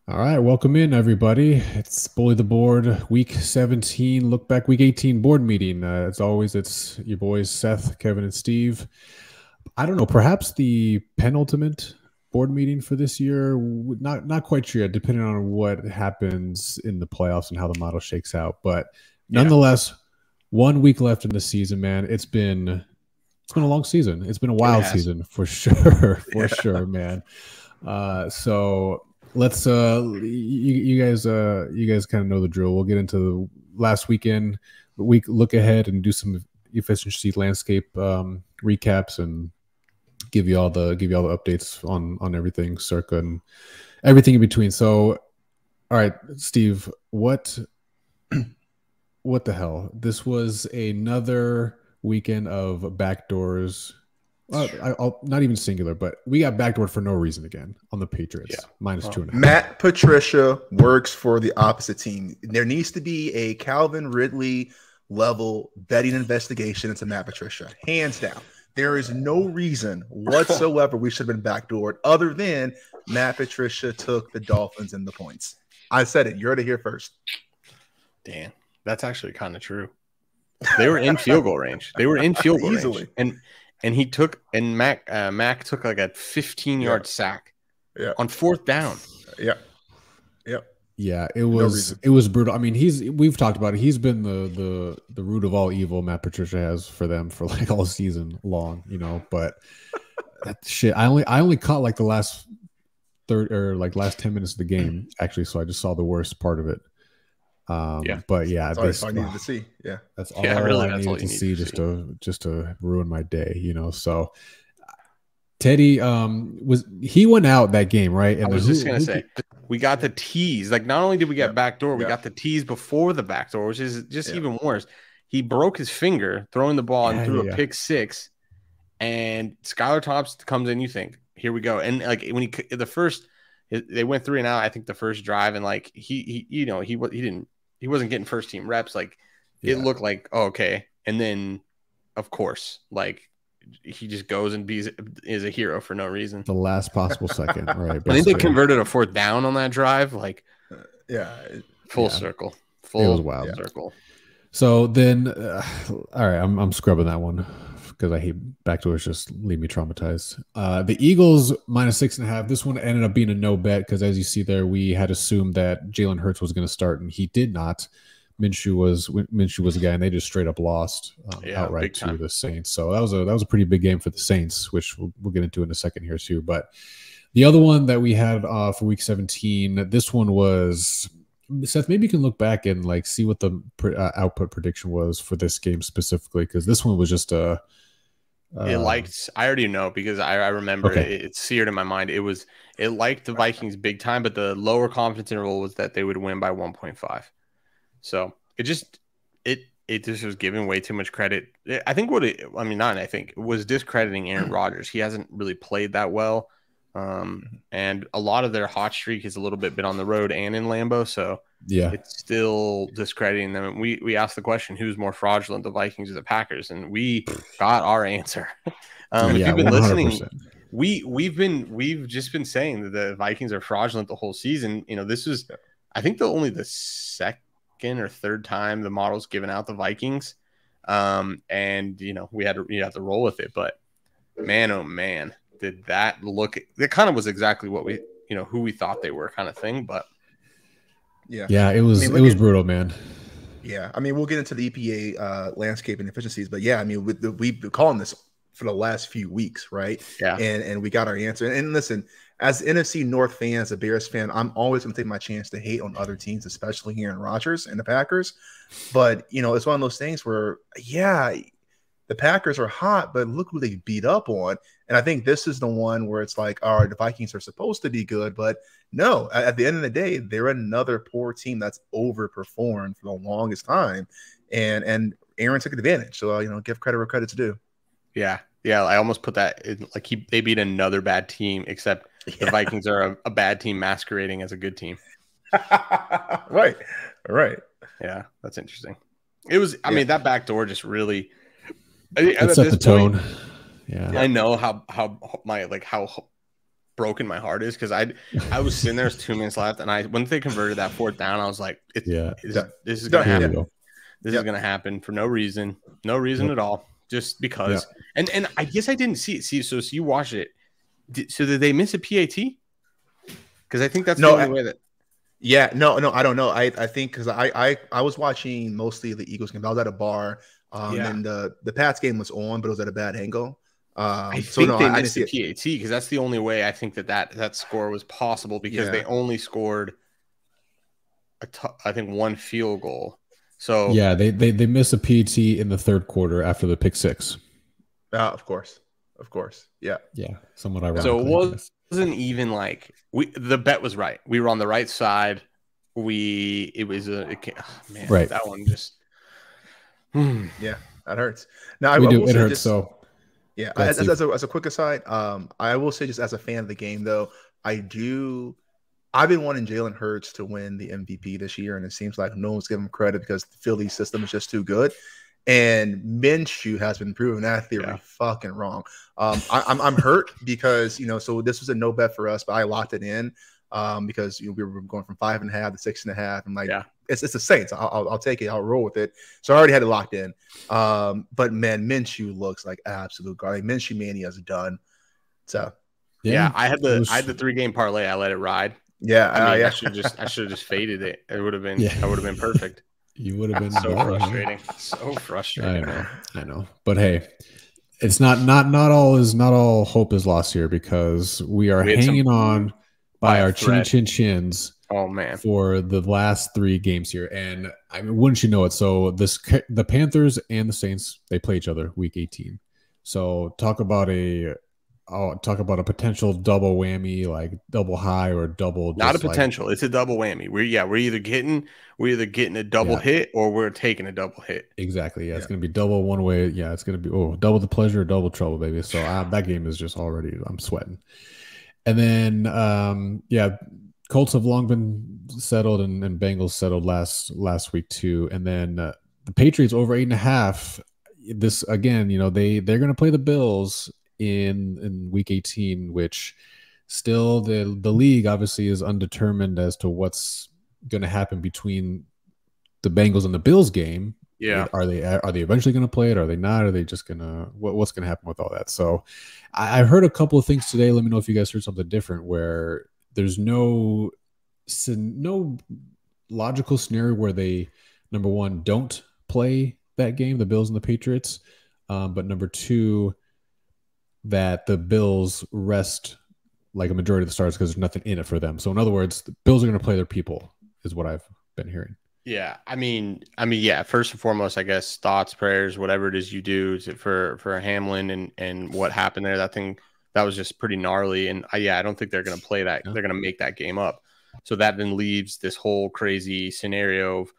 All right, welcome in everybody. It's Bully the Board, week 17, look back week 18 board meeting. As always, it's your boys Seth, Kevin, and Steve. I don't know, perhaps the penultimate board meeting for this year. Not quite sure yet, depending on what happens in the playoffs and how the model shakes out. But nonetheless, 1 week left in the season, man. It's been a long season. It's been a wild season for sure, sure, man. So let's you guys kind of know the drill. We'll get into the last weekend week look ahead and do some efficiency landscape recaps and give you all the updates on everything circa and everything in between. So all right, Steve, what the hell? This was another weekend of backdoors. I'll not even singular, but we got backdoored for no reason again on the Patriots. Minus 2.5. Matt Patricia works for the opposite team. There needs to be a Calvin Ridley level betting investigation into Matt Patricia, hands down. There is no reason whatsoever we should have been backdoored other than Matt Patricia took the Dolphins and the points. I said it. You heard it here first. Damn, that's actually kind of true. They were in field goal range. They were in field goal easily range. And he took Mac took like a 15-yard sack on fourth down. Yeah, it was brutal. I mean, we've talked about it. He's been the root of all evil. Matt Patricia has for them for like all season long, But that shit, I only caught like the last last 10 minutes of the game actually, so I just saw the worst part of it. But yeah, that's all I needed to see. Yeah, that's all I needed to see just to ruin my day, So Teddy he went out that game, right? And I was just gonna say we got the tease. Like, not only did we get backdoor, we got the tease before the backdoor, which is just even worse. He broke his finger throwing the ball and threw a pick six, and Skylar Thompson comes in. You think, here we go, and like when they went 3 and out. I think the first drive, and like he wasn't getting first team reps. Like it looked like okay, and then of course like he just goes and is a hero for no reason. The last possible second, right? I think they converted a fourth down on that drive. Like full circle. Full it was wild. Circle. So then, all right, I'm scrubbing that one because I hate backdoors. Just leave me traumatized. The Eagles minus 6.5. This one ended up being a no bet because, as you see there, we had assumed that Jalen Hurts was going to start, and he did not. Minshew was a guy, and they just straight up lost outright to the Saints. So that was a pretty big game for the Saints, which we'll get into in a second here too. But the other one that we had for week 17, this one was. Seth, maybe you can look back and like see what the output prediction was for this game specifically, because this one was just I already know because I remember it's seared in my mind. It liked the Vikings big time, but the lower confidence interval was that they would win by 1.5. So it just was giving way too much credit. I think it was discrediting Aaron Rodgers. He hasn't really played that well. And a lot of their hot streak is a little bit on the road and in Lambeau, so it's still discrediting them. We asked the question, who's more fraudulent, the Vikings or the Packers, and we got our answer. If you've been 100%. Listening, we've just been saying that the Vikings are fraudulent the whole season. This is I think only the second or third time the model's given out the Vikings, and we had to roll with it. But man, oh man. Did that look? It kind of was exactly what we, who we thought they were, kind of thing. But it was brutal, man. Yeah, I mean, we'll get into the EPA landscape and efficiencies, but we've been calling this for the last few weeks, right? Yeah, and we got our answer. And listen, as NFC North fan, as a Bears fan, I'm always going to take my chance to hate on other teams, especially Aaron Rodgers and the Packers. But it's one of those things where, the Packers are hot, but look who they beat up on. And I think this is the one where it's like, all right, the Vikings are supposed to be good, but no, at the end of the day, they're another poor team that's overperformed for the longest time. And Aaron took advantage. So, give credit where credit's due. Yeah. I almost put that in, like they beat another bad team, except the Vikings are a bad team masquerading as a good team. Right. Yeah. That's interesting. It was, I mean, that backdoor just really, it set the tone. I know how broken my heart is because I was sitting there, there's 2 minutes left, and once they converted that 4th down, I was like, this is gonna happen. This is gonna happen for no reason at all, just because. And I guess I didn't see it. So you watched it. So did they miss a PAT? Because I think that's the only way that. Yeah, no, I don't know. I think because I was watching mostly the Eagles game. I was at a bar, and the Pats game was on, but it was at a bad angle. I think they missed the PAT because that's the only way I think that score was possible because they only scored I think 1 field goal. So yeah, they missed a PAT in the 3rd quarter after the pick 6. Of course, yeah, somewhat ironic. So it wasn't even like the bet was right. We were on the right side. That one just yeah, that hurts. Now it hurts. So yeah, as a quick aside, I will say just as a fan of the game though, I've been wanting Jalen Hurts to win the MVP this year, and it seems like no one's giving him credit because the Philly system is just too good. And Minshew has been proving that theory fucking wrong. I'm hurt because so this was a no bet for us, but I locked it in because we were going from 5.5 to 6.5. I'm like, it's the Saints. I'll take it. I'll roll with it. So I already had it locked in. But man, Minshew looks like absolute garbage. Minshew mania is done. So I had the 3-game parlay. I let it ride. I should have just faded it. It would have been I would have been perfect. You would have been so frustrating. So frustrating. I know. But hey, it's not all hope is lost here because we are hanging on by our chins. Oh man, for the last 3 games here, and I mean, wouldn't you know it? So the Panthers and the Saints, they play each other week 18. So talk about a potential double whammy, like double high or double. Not a potential. It's a double whammy. We're either getting a double hit or we're taking a double hit. Exactly. Yeah, it's gonna be double one way. Yeah, it's gonna be double the pleasure, double trouble, baby. So that game is just already I'm sweating. And then Colts have long been settled and Bengals settled last week too. And then the Patriots over 8.5. This again, they're gonna play the Bills in week 18, which still the league obviously is undetermined as to what's going to happen between the Bengals and the Bills game. Are they eventually going to play it? Are they not? Are they just going to what's going to happen with all that? So I've heard a couple of things today. Let me know if you guys heard something different where there's no logical scenario where they, number one, don't play that game, the Bills and the Patriots, but number two, that the Bills rest like a majority of the starters because there's nothing in it for them. So in other words, the Bills are going to play their people is what I've been hearing. Yeah. I mean, first and foremost, I guess thoughts, prayers, whatever it is you do for Hamlin and what happened there, that was just pretty gnarly. And I don't think they're going to play that. Yeah. They're going to make that game up. So that then leaves this whole crazy scenario of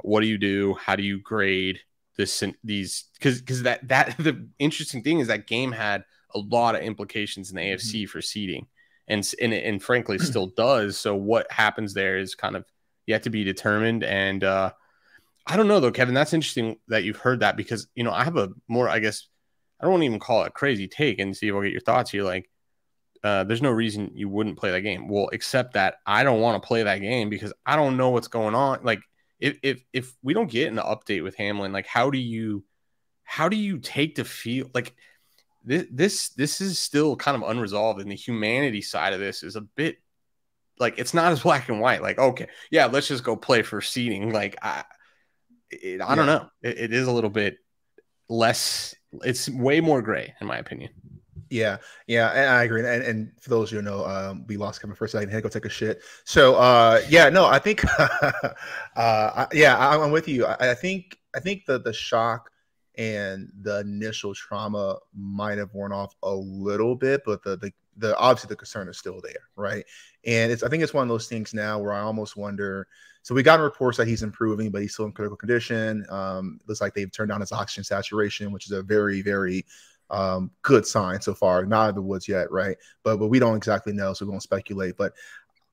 what do you do? How do you grade these? Because that the interesting thing is that game had a lot of implications in the AFC for seeding, and frankly still does. So what happens there is kind of yet to be determined. And I don't know though, Kevin. That's interesting that you've heard that because I have a more, I guess I don't want to even call it a crazy take, and see if I'll get your thoughts here. Like, there's no reason you wouldn't play that game. Well, except that I don't want to play that game because I don't know what's going on. Like, if we don't get an update with Hamlin, like how do you take the field? Like this is still kind of unresolved, and the humanity side of this is a bit like it's not as black and white. Like, okay, yeah, let's just go play for seeding. Like I don't know. It is a little bit less. It's way more gray in my opinion. Yeah, and I agree. And for those who know, we lost Kevin first. I had to go take a shit. So, I think, I'm with you. I think the shock and the initial trauma might have worn off a little bit, but the obviously the concern is still there, right? And I think it's one of those things now where I almost wonder. So we got reports that he's improving, but he's still in critical condition. Looks like they've turned down his oxygen saturation, which is a very, very good sign so far. Not in the woods yet, right? But we don't exactly know, so we won't speculate. But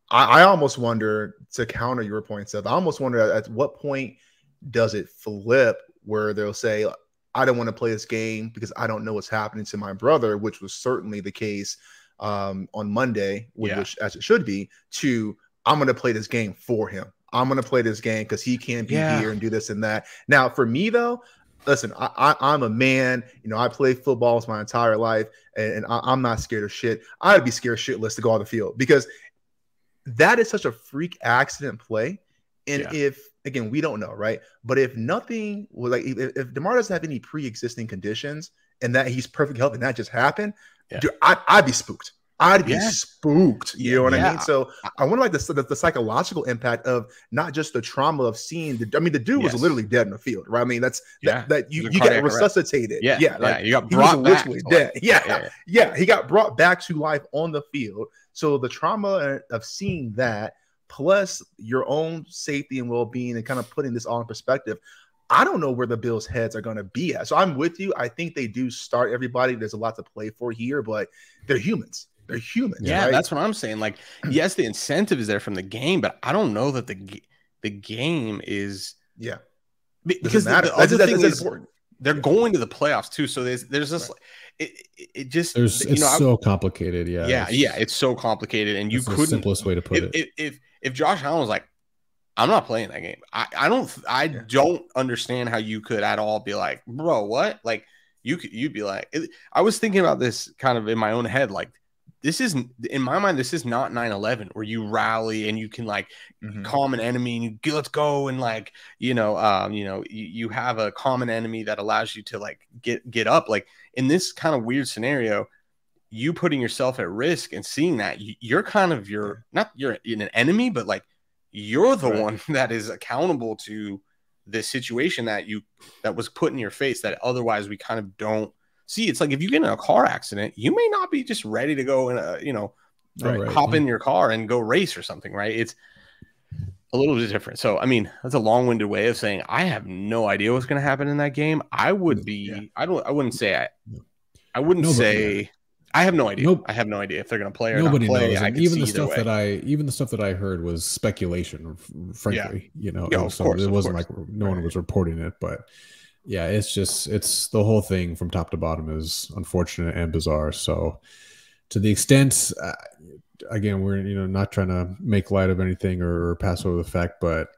I almost wonder, to counter your point, Seth, I almost wonder at what point does it flip where they'll say, I don't want to play this game because I don't know what's happening to my brother, which was certainly the case on Monday, which as it should be, to I'm going to play this game for him. I'm going to play this game because he can't be here and do this and that. Now, for me, though, listen, I'm a man. You know, I played football my entire life, and I'm not scared of shit. I'd be scared shitless to go on the field because that is such a freak accident play. And if, again, we don't know, right? But if nothing was like, if DeMar doesn't have any pre-existing conditions and that he's perfectly healthy and that just happened, dude, I'd be spooked. I'd be spooked. You know what I mean? So I wonder, like, the psychological impact of not just the trauma of seeing the dude was literally dead in the field, right? I mean, that's that you get resuscitated. Like, you got brought back literally dead. He got brought back to life on the field. So the trauma of seeing that, plus your own safety and well-being, and kind of putting this all in perspective, I don't know where the Bills' heads are going to be at. So I'm with you. I think they do start everybody. There's a lot to play for here, but they're humans. They're humans. Yeah, right? That's what I'm saying. Like, yes, the incentive is there from the game, but I don't know that the game is. Yeah, because the other thing is important. They're going to the playoffs too, so there's just it just it's so complicated. It's so complicated, and you couldn't. The simplest way to put it. If Josh Allen was like, I'm not playing that game. I don't understand how you could at all be like, bro, what? Like you'd be like, I was thinking about this kind of in my own head, like. This is, in my mind, this is not 9/11 where you rally and you can like calm an enemy and you let's go and like you have a common enemy that allows you to like get up. Like in this kind of weird scenario, you putting yourself at risk and seeing that you're kind of not you're an enemy, but like you're the one that is accountable to this situation that was put in your face that otherwise we kind of don't. See, it's like if you get in a car accident, you may not be just ready to go and hop in your car and go race or something, right? It's a little bit different. So, I mean, that's a long-winded way of saying I have no idea what's going to happen in that game. I would be, I wouldn't say I have no idea. I have no idea if they're going to play or nobody not play. Knows. Even the stuff that I heard was speculation, frankly. So it wasn't like no one was reporting it, but. Yeah, it's the whole thing from top to bottom is unfortunate and bizarre. So to the extent, again, we're, not trying to make light of anything or pass over the fact, but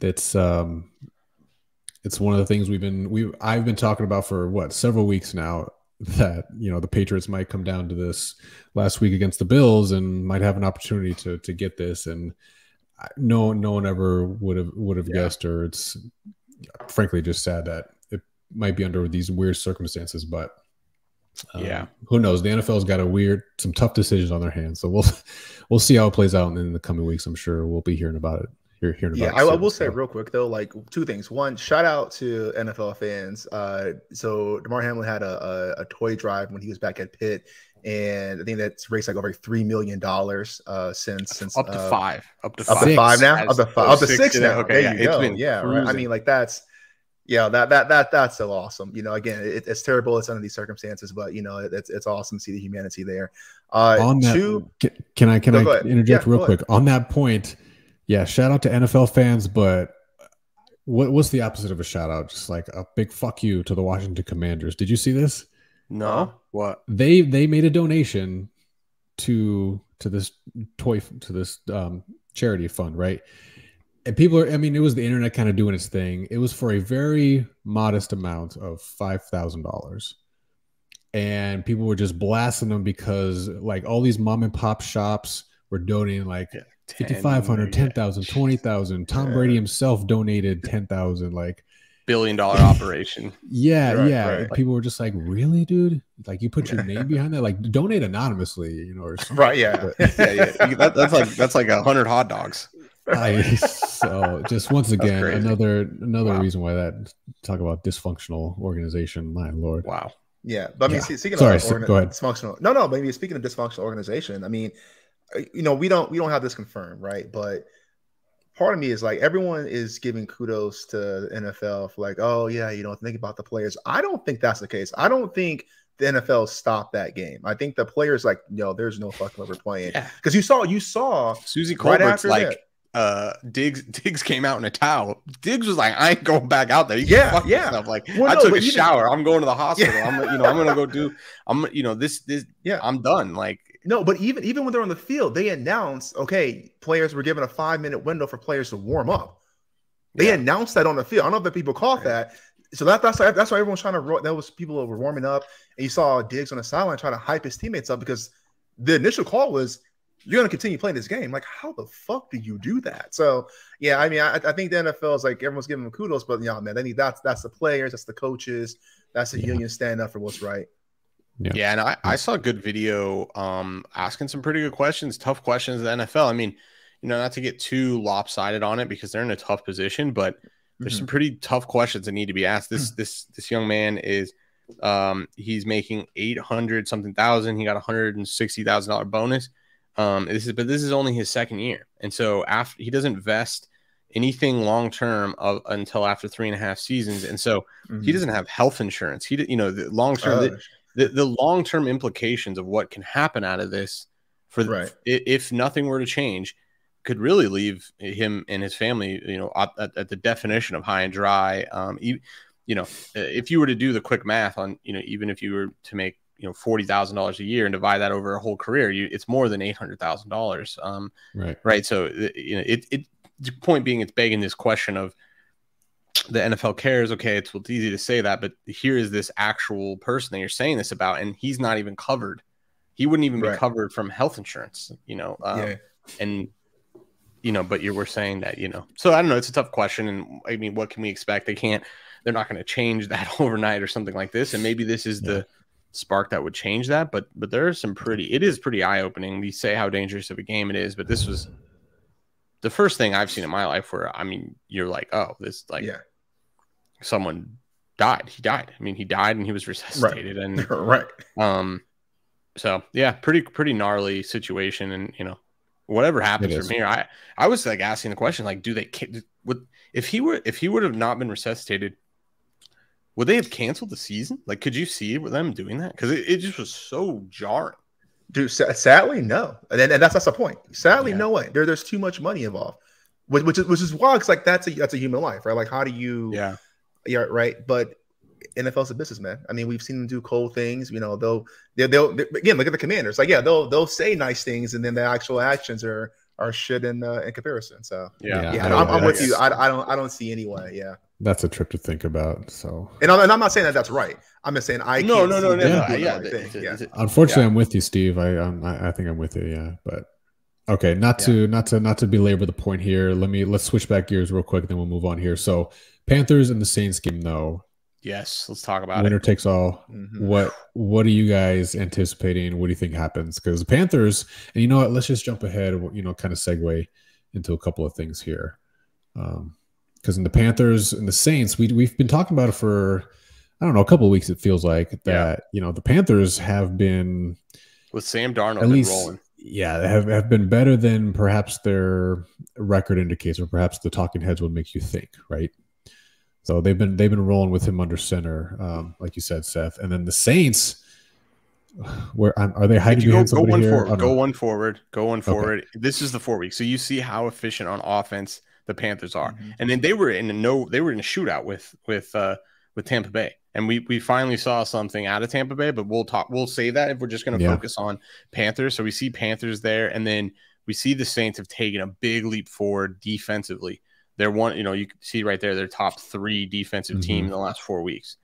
it's one of the things I've been talking about for several weeks now, that, the Patriots might come down to this last week against the Bills and might have an opportunity to get this. And no one ever would have guessed, or it's, frankly just sad that it might be under these weird circumstances, but who knows? The NFL's got some tough decisions on their hands, so we'll see how it plays out in the coming weeks. I'm sure we'll be hearing about it. I will say real quick though, like two things. One, shout out to NFL fans. So DeMar Hamlin had a toy drive when he was back at Pitt, and I think that's raised like over $3 million since up to five now, up to six now. Okay, there you go. Right. I mean, like that's so awesome. Again, it's terrible. It's under these circumstances, but it's awesome to see the humanity there. On that, can I interject real quick on that point? Yeah, shout out to NFL fans, but what's the opposite of a shout out? Just like a big fuck you to the Washington Commanders. Did you see this? No. What? They made a donation to this charity fund, right? And it was the internet kind of doing its thing. It was for a very modest amount of $5,000. And people were just blasting them because like all these mom and pop shops were donating like 5,500, 10,000, 20,000. Tom Brady himself donated 10,000, like billion-dollar operation. Right. People were just like, really, dude? Like you put your name behind that? Like donate anonymously, or something. Right, yeah. That's like 100 hot dogs. So just once again, another reason why that talk about dysfunctional organization. My Lord. Wow. Yeah. But I mean, speaking of go ahead. Dysfunctional. No, maybe speaking of dysfunctional organization, I mean, we don't have this confirmed, right? But part of me is like, everyone is giving kudos to the NFL for like, oh yeah, think about the players. I don't think that's the case. I don't think the NFL stopped that game. I think the players like, there's no fucking way we're playing. Because you saw Susie Colbert's like, Diggs came out in a towel. Diggs was like, I ain't going back out there. You Yeah, fuck yeah. yourself. Like, Well, I no, took but a even- shower. I'm going to the hospital. Yeah. I'm gonna go do. This. Yeah. I'm done. Like, No, but even when they're on the field, they announced, okay, players were given a 5-minute window for players to warm up. They announced that on the field. I don't know if people caught that. So that's why everyone's trying to. That was people that were warming up, and you saw Diggs on the sideline trying to hype his teammates up because the initial call was, "You're going to continue playing this game." Like, how the fuck do you do that? So yeah, I mean, I think the NFL is like everyone's giving them kudos, but yeah, man, that's the players, that's the coaches, that's the union stand up for what's right. Yeah, and I saw a good video asking some pretty good questions, tough questions of the NFL. I mean, not to get too lopsided on it because they're in a tough position, but there's some pretty tough questions that need to be asked. This young man is he's making 800 something thousand. He got $160,000 bonus. This is only his second year, and so after he doesn't vest anything long term until after 3.5 seasons, and so he doesn't have health insurance. The long term. The long-term implications of what can happen out of this if nothing were to change could really leave him and his family, at the definition of high and dry. If you were to do the quick math on, even if you were to make, $40,000 a year and divide that over a whole career, it's more than $800,000. Right. So, the point being, it's begging this question of, the NFL cares. Okay, it's easy to say that, but here is this actual person that you're saying this about, and he's not even covered. He wouldn't even be covered from health insurance, and but we're saying that, so I don't know. It's a tough question, and I mean, what can we expect? They're not going to change that overnight or something like this, and maybe this is the spark that would change that. But there are it is pretty eye opening. We say how dangerous of a game it is, but this was the first thing I've seen in my life where, I mean, you're like, oh, this someone died. He died. I mean, he died and he was resuscitated. And so yeah, pretty gnarly situation. And whatever happens from here, I was like asking the question, like, if he would have not been resuscitated, would they have canceled the season? Like, could you see them doing that? Because it just was so jarring. Dude, sadly, no, and that's the point. Sadly, no way. There's too much money involved, which is wild. Because like that's a human life, right? Like, how do you? Yeah, right. But NFL's a business, man. I mean, we've seen them do cold things. They'll again look at the Commanders. Like, they'll say nice things, and then the actual actions are shit in comparison. So I'm with you. I don't see any way. Yeah. That's a trip to think about. So, and I'm not saying that that's right. I'm just saying no. Unfortunately, I'm with you, Steve. I think I'm with you. Yeah, but okay, not to belabor the point here. Let's switch back gears real quick, then we'll move on here. So, Panthers and the Saints game, though. Yes, let's talk about winner takes all. What are you guys anticipating? What do you think happens? Because the Panthers, and you know what? Let's just jump ahead. Kind of segue into a couple of things here. Because in the Panthers and the Saints, we've been talking about it for, I don't know, a couple of weeks. It feels like that. The Panthers have been with Sam Darnold at least rolling. Yeah, have been better than perhaps their record indicates, or perhaps the talking heads would make you think, right? So they've been rolling with him under center, like you said, Seth. And then the Saints, where are they hiding behind somebody here? Go one forward. Okay. This is the 4 weeks, so you see how efficient on offense the Panthers are. And then they were in a shootout with Tampa Bay. And we finally saw something out of Tampa Bay, but we'll say that if we're just going to focus on Panthers. So we see Panthers there, and then we see the Saints have taken a big leap forward defensively. They're you can see right there, they're top 3 defensive team in the last 4 weeks.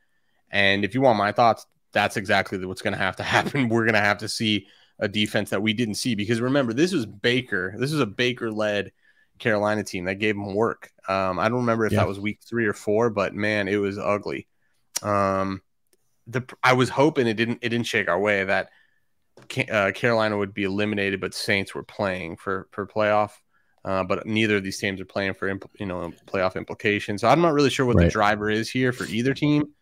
And if you want my thoughts, that's exactly what's going to have to happen. We're going to have to see a defense that we didn't see, because remember, this was Baker. This was a Baker-led Carolina team that gave him work. I don't remember if that was week 3 or 4, but man, it was ugly. I was hoping it didn't shake our way that Carolina would be eliminated, but Saints were playing for playoff. But neither of these teams are playing for playoff implications. So I'm not really sure what the driver is here for either team,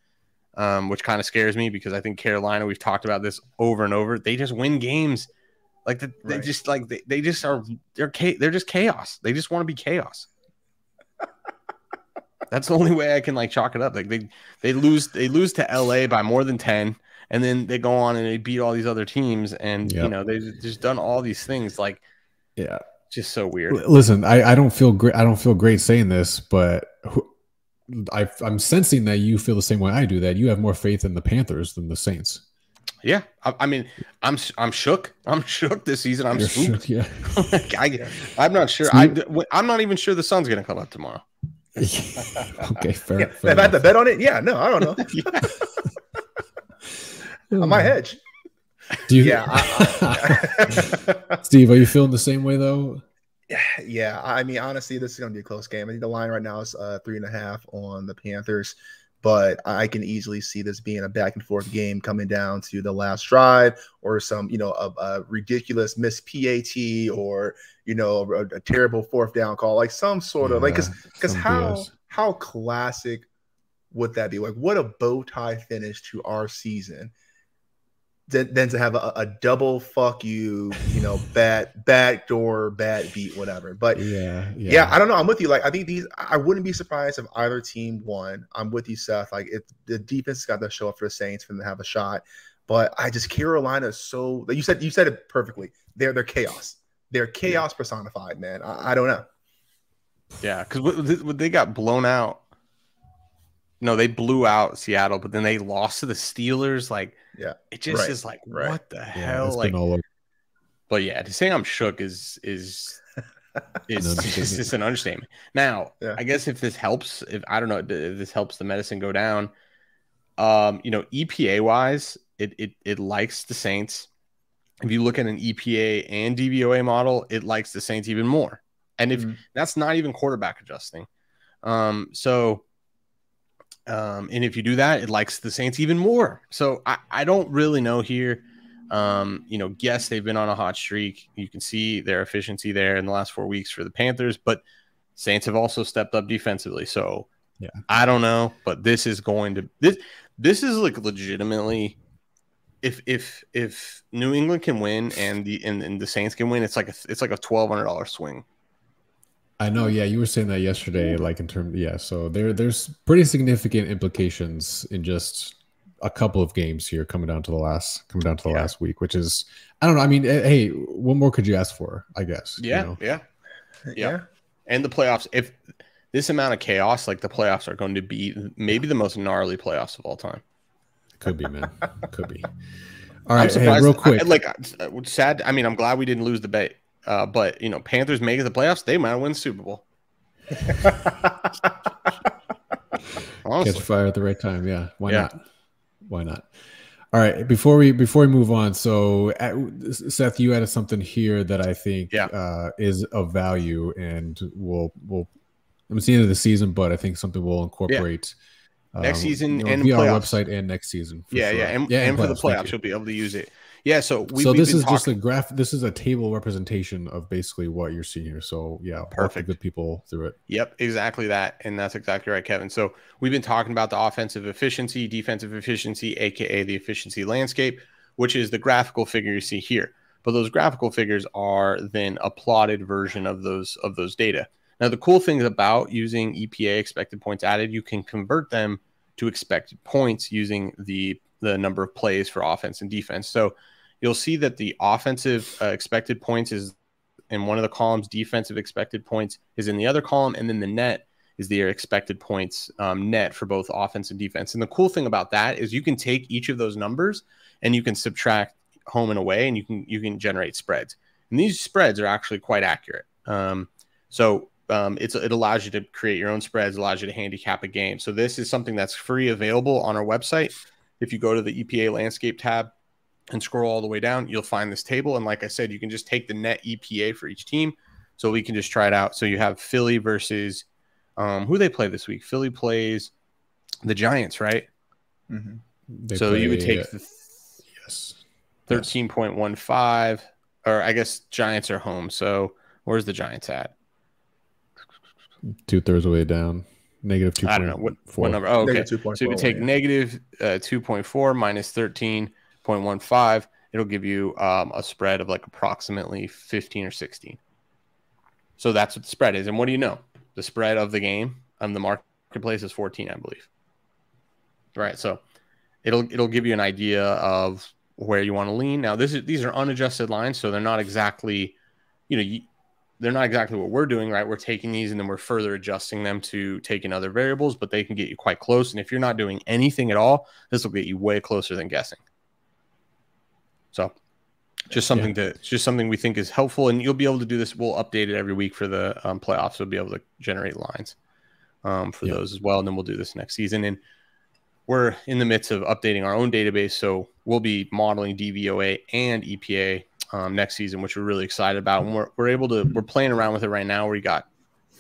which kind of scares me, because I think Carolina, we've talked about this over and over, they just win games. Like they're just chaos. They just want to be chaos. That's the only way I can chalk it up. Like they lose to LA by more than 10, and then they go on and they beat all these other teams, and they've just done all these things. Just so weird. Listen, I don't feel great. I don't feel great saying this, but I'm sensing that you feel the same way I do. That you have more faith in the Panthers than the Saints. Yeah, I mean, I'm shook. I'm shook this season. I'm spooked. Shook, yeah. I'm not sure. I'm not even sure the sun's gonna come up tomorrow. Okay, fair. Yeah, if I had to bet on it, yeah, no, I don't know. I might hedge. Do you? Yeah, Steve, are you feeling the same way though? Yeah. I mean, honestly, this is going to be a close game. I think the line right now is 3.5 on the Panthers, but I can easily see this being a back and forth game coming down to the last drive or some, a ridiculous missed PAT or, a terrible fourth down call, like some sort of because how classic would that be? Like, what a bow tie finish to our season. Than to have a double fuck you, backdoor, bad beat, whatever. But yeah, I don't know. I'm with you. Like, I think I wouldn't be surprised if either team won. I'm with you, Seth. Like, the defense has got to show up for the Saints for them to have a shot. But Carolina is so. You said it perfectly. They're chaos. They're chaos personified, man. I don't know. Yeah, because they got blown out. No, they blew out Seattle, but then they lost to the Steelers. Like, yeah, it just is like, what the hell? Like, but yeah, to say I'm shook is just an understatement. Now, I guess if this helps, if this helps the medicine go down, EPA wise, it likes the Saints. If you look at an EPA and DVOA model, it likes the Saints even more. And if that's not even quarterback adjusting, and if you do that, it likes the Saints even more. So I don't really know here. Yes, they've been on a hot streak. You can see their efficiency there in the last 4 weeks for the Panthers, but Saints have also stepped up defensively. So yeah, I don't know, but this is like legitimately, if New England can win and the Saints can win, it's like a $1,200 swing. I know, yeah, you were saying that yesterday, like in terms, so there's pretty significant implications in just a couple of games here coming down to the last week, which is, I don't know. I mean, hey, what more could you ask for? I guess. Yeah. And the playoffs, if this amount of chaos, like the playoffs are going to be maybe the most gnarly playoffs of all time. Could be, man. Could be. All right, hey, real quick. Sad. I mean, I'm glad we didn't lose the bet. But Panthers make it the playoffs, they might win the Super Bowl. Catch fire at the right time. Yeah. Why not? All right. Before we move on, so Seth, you added something here that I think is of value, and we'll it's the end of the season, but I think something we'll incorporate next season and via our website and next season. And for the playoffs, you'll be able to use it. Yeah, so this is just a graph. This is a table representation of basically what you're seeing here. So yeah, perfect. Good people through it. Yep, exactly that, and that's exactly right, Kevin. So we've been talking about the offensive efficiency, defensive efficiency, aka the efficiency landscape, which is the graphical figure you see here. But those graphical figures are then a plotted version of those data. Now, the cool thing about using EPA, expected points added, you can convert them to expected points using the number of plays for offense and defense. So you'll see that the offensive expected points is in one of the columns, defensive expected points is in the other column, and then the net is the expected points net for both offense and defense. And the cool thing about that is you can take each of those numbers and you can subtract home and away, and you can generate spreads. And these spreads are actually quite accurate. It allows you to create your own spreads, allows you to handicap a game. So this is something that's free available on our website. If you go to the EPA landscape tab and scroll all the way down, you'll find this table. And like I said, you can just take the net EPA for each team. So we can just try it out. So you have Philly versus who they play this week. Philly plays the Giants, right? Mm-hmm. So you would take 13.15, or I guess Giants are home. So where's the Giants at? 2/3 of the way down. Negative 2.4. I don't know what number. Oh, okay. So if you take negative 2.4 minus 13.15, it'll give you a spread of like approximately 15 or 16. So that's what the spread is. And what do you know? The spread of the game on the marketplace is 14, I believe. Right. So it'll give you an idea of where you want to lean. Now these are unadjusted lines, so they're not exactly, not exactly what we're doing, right? We're taking these and then we're further adjusting them to take in other variables, but they can get you quite close. And if you're not doing anything at all, this will get you way closer than guessing. So just something we think is helpful, and you'll be able to do this. We'll update it every week for the playoffs. We'll be able to generate lines for those as well. And then we'll do this next season. And we're in the midst of updating our own database. So we'll be modeling DVOA and EPA next season, which we're really excited about. And we're playing around with it right now. We got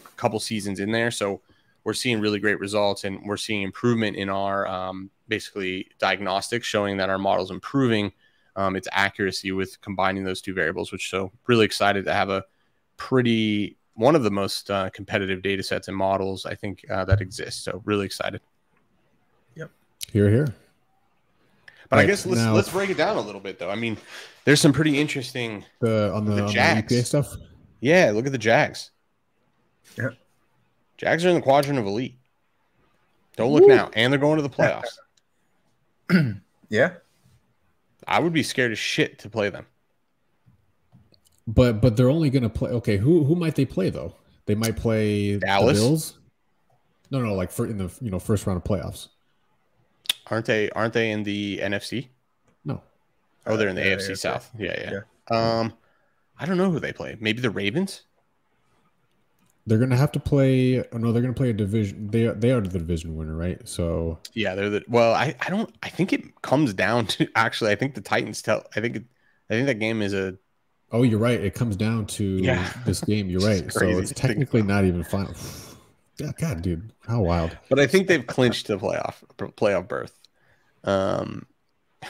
a couple seasons in there. So we're seeing really great results, and we're seeing improvement in our basically diagnostics, showing that our model's improving its accuracy with combining those two variables, which so really excited to have one of the most competitive data sets and models I think that exists. So really excited. Yep. Here. But I guess let's break it down a little bit, though. I mean, there's some pretty interesting on the Jags. EPA stuff. Yeah, look at the Jags. Yeah, Jags are in the quadrant of elite. Don't look now, and they're going to the playoffs. Yeah, I would be scared as shit to play them. But they're only going to play. Okay, who might they play though? They might play Dallas. The Bills. No, like in the first round of playoffs. Aren't they in the NFC? No. Oh, they're in the AFC South. Yeah. I don't know who they play. Maybe the Ravens. They're going to have to play. Oh no, they're going to play a division. They are the division winner, right? So yeah, I think it comes down to actually. I think the Titans I think that game is a. Oh, you're right. It comes down to this game. You're right. So it's technically not even final. God, dude, how wild! But I think they've clinched the playoff berth,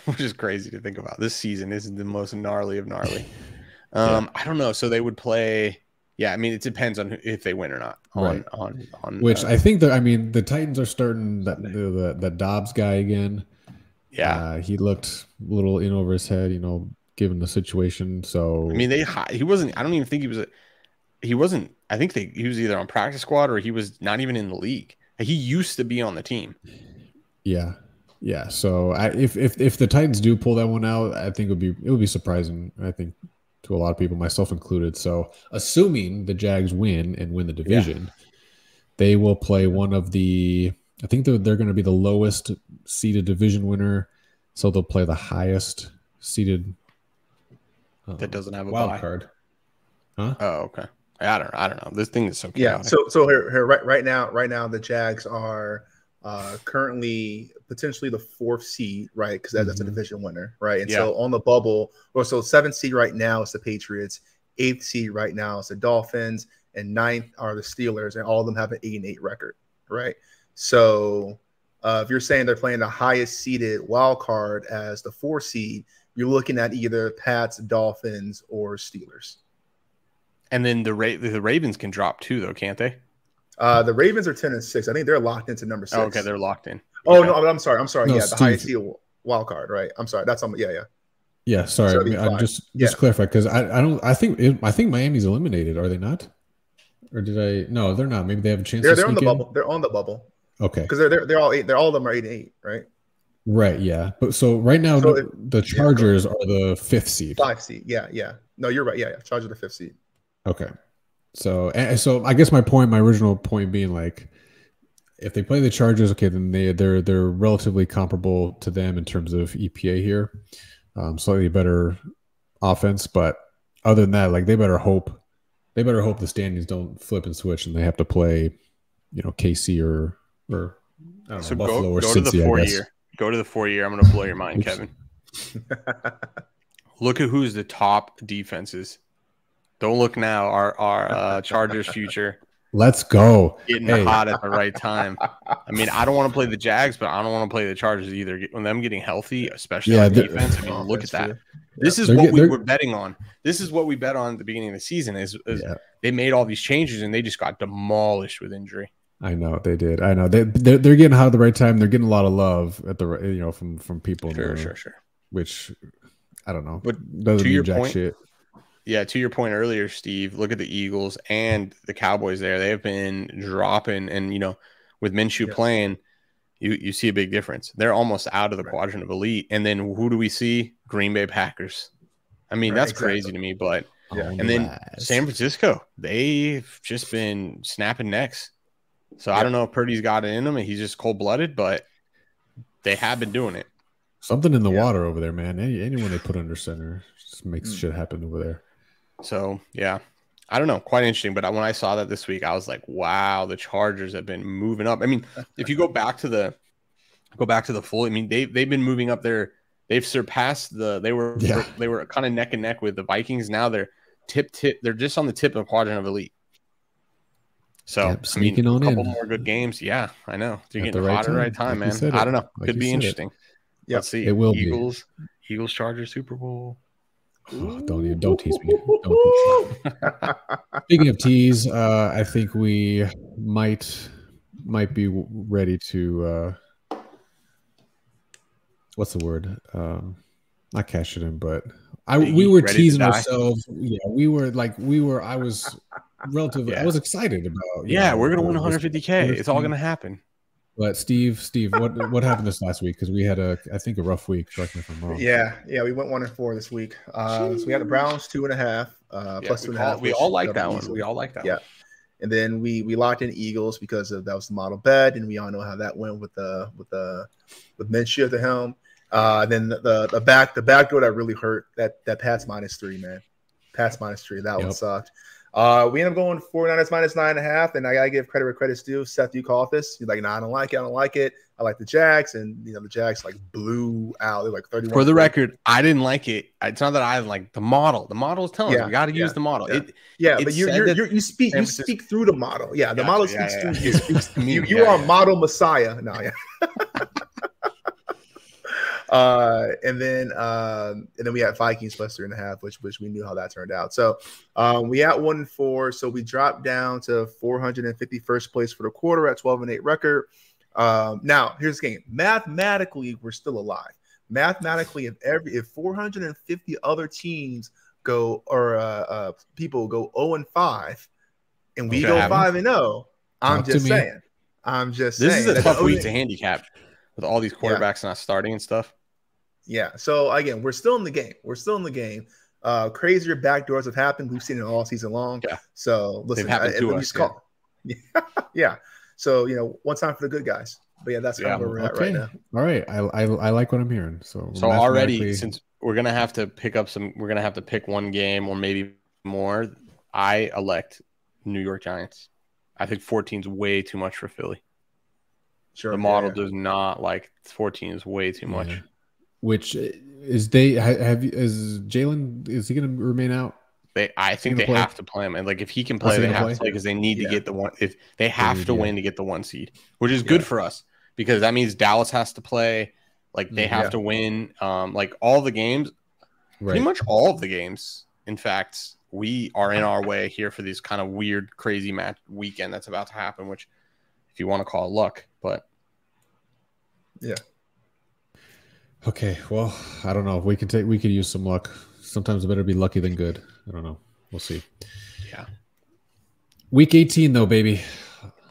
which is crazy to think about. This season isn't the most gnarly of gnarly. I don't know. So they would play. Yeah, I mean, it depends on if they win or not. On which I think that the Titans are starting that Dobbs guy again. Yeah, he looked a little in over his head, given the situation. So I mean, he wasn't. I don't even think he was. He wasn't. I think he was either on practice squad or he was not even in the league. He used to be on the team. Yeah. So if the Titans do pull that one out, I think it would be surprising. I think to a lot of people, myself included. So assuming the Jags win and win the division, they will play one of the. I think they're going to be the lowest seeded division winner, so they'll play the highest seeded. That doesn't have a wild bye. Card. Huh? Oh, okay. I don't know. This thing is so chaotic. Yeah. So here right now the Jags are currently potentially the 4th seed, right? Because that's a division winner, right? And so on the bubble, so 7th seed right now is the Patriots, 8th seed right now is the Dolphins, and 9th are the Steelers, and all of them have an 8-8 record, right? So if you're saying they're playing the highest seeded wild card as the 4th seed, you're looking at either Pats, Dolphins, or Steelers. And then the Ravens can drop too, though, can't they? The Ravens are 10-6. I think they're locked into number 6. Oh, okay, they're locked in. Oh okay. no, I'm sorry. No, the Steve. highest seed wild card, right? I'm sorry. That's on. Yeah. Yeah, sorry. I just clarify because I think Miami's eliminated. Are they not? Or did I? No, they're not. Maybe they have a chance. They're on the bubble. They're on the bubble. Okay. Because they're all 8. They're all of them are 8-8, right? Right. Yeah. But so right now the Chargers are the 5th seed. 5th seed. Yeah. No, you're right. Yeah. Chargers are the 5th seed. Okay. So I guess my original point being like, if they play the Chargers, okay, then they're relatively comparable to them in terms of EPA here, slightly better offense, but other than that, like they better hope the standings don't flip and switch and they have to play, KC or I don't know, Buffalo or Cincy, to the 4-year. Go to the 4-year. I'm going to blow your mind, Kevin. Look at who's the top defenses. Don't look now. Our Chargers future. Let's go. Getting hot at the right time. I mean, I don't want to play the Jags, but I don't want to play the Chargers either. When them getting healthy, especially on defense, I mean, look at that. This is what we were betting on. This is what we bet on at the beginning of the season is they made all these changes and they just got demolished with injury. I know they did. I know they're getting hot at the right time. They're getting a lot of love at the from people. Sure. Which I don't know, but doesn't to your jack point, shit. Yeah, to your point earlier, Steve, look at the Eagles and the Cowboys there. They have been dropping, and with Minshew playing, you see a big difference. They're almost out of the quadrant of elite. And then who do we see? Green Bay Packers. I mean, that's crazy to me, but And then San Francisco, they've just been snapping necks. So I don't know if Purdy's got it in him and he's just cold-blooded, but they have been doing it. Something in the water over there, man. Anyone they put under center just makes shit happen over there. So, yeah. I don't know. Quite interesting. But when I saw that this week, I was like, wow, the Chargers have been moving up. I mean, if you go back to the full, I mean, they've been moving up there. They've surpassed they were kind of neck and neck with the Vikings. Now they're they're just on the tip of quadrant of elite. So sneaking on a couple in. more good games. Yeah, I know. They're At getting hot at the right time, man. I don't know. Could be interesting. Yeah. Let's see. It will Eagles, Chargers, Super Bowl. Oh, don't tease me. Don't tease me. Speaking of tease, I think we might be ready to what's the word? Not cash it in, but we were teasing ourselves. Yeah, we were. I was relatively. I was excited about. Yeah, we're gonna win 150K. It's all gonna happen. But Steve, what happened this last week? Because we had I think a rough week. Correct me if I'm wrong. Yeah, we went 1-4 this week. So we had the Browns 2.5 plus 2.5. We all like that one. We all like that. Yeah, and then we locked in Eagles because that was the model bet, and we all know how that went with Minshew at the helm. Then the backdoor that really hurt that Pats -3, man. Pats -3. That one sucked. We ended up going 49ers -9.5, and I gotta give credit where credit's due. Seth, you called this. You're like, nah, I don't like it. I like the Jags, and the Jags blew out. They're like 31. For the record, I didn't like it. It's not that I like the model. The model is telling us we got to use the model. But you speak through the model. Yeah, the model speaks through you. Speaks to me. You are a model messiah. No, yeah. And then we had Vikings +3.5, which we knew how that turned out. So we had 1-4, so we dropped down to 451st place for the quarter at 12-8 record. Now here's the game. Mathematically, we're still alive. Mathematically, if 450 other teams go or people go 0-5, and we go 5-0, I'm just saying. This is a tough week to handicap with all these quarterbacks not starting and stuff. Yeah. So again, we're still in the game. Crazier backdoors have happened. We've seen it all season long. Yeah. So listen, they've happened to us. Yeah. So one time for the good guys. But yeah, that's kind of where we're at right now. All right. I like what I'm hearing. So already, since we're gonna have to pick one game or maybe more, I elect New York Giants. I think 14 is way too much for Philly. Sure. The model does not like 14 is way too much. Which is is Jalen, is he going to remain out? I think they have to play him, and if he can play, they have to play because they need to get the one. If they have to win to get the 1 seed, which is good for us because that means Dallas has to play. They have to win. All the games, pretty much all of the games. In fact, we are in our way here for this kind of weird, crazy match weekend that's about to happen. Which, if you want to call it luck, but yeah. Okay, well, I don't know. We could use some luck. Sometimes it better be lucky than good. I don't know. We'll see. Yeah. Week 18, though, baby.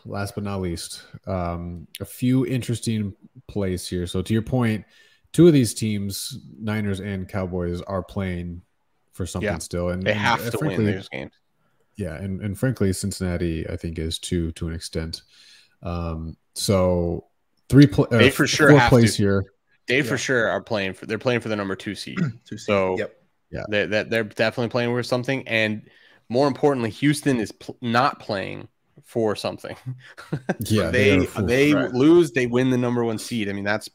Last but not least, a few interesting plays here. So to your point, two of these teams, Niners and Cowboys, are playing for something still, and they have to win those games. Yeah, and frankly, Cincinnati, I think, is to an extent. So they for sure four plays here. They for sure are playing for. They're playing for the number 2 seed. So they're definitely playing for something, and more importantly, Houston is not playing for something. Yeah, they lose, they win the number 1 seed. I mean, that's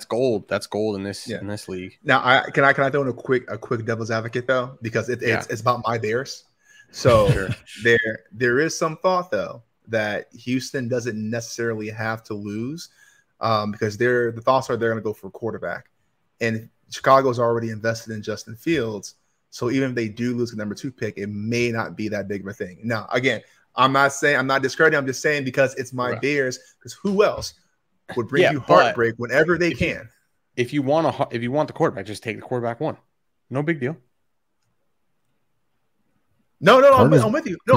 gold. That's gold in this league. Now, can I throw in a quick devil's advocate though, because it's about my Bears. So there is some thought though that Houston doesn't necessarily have to lose. Because the thoughts are they're going to go for a quarterback, and Chicago's already invested in Justin Fields. So even if they do lose the number 2 pick, it may not be that big of a thing. Now, again, I'm not discrediting. I'm just saying because it's my Bears. Because who else would bring you heartbreak whenever they can? If you want the quarterback, just take the quarterback 1. No big deal. No, I'm with you. No,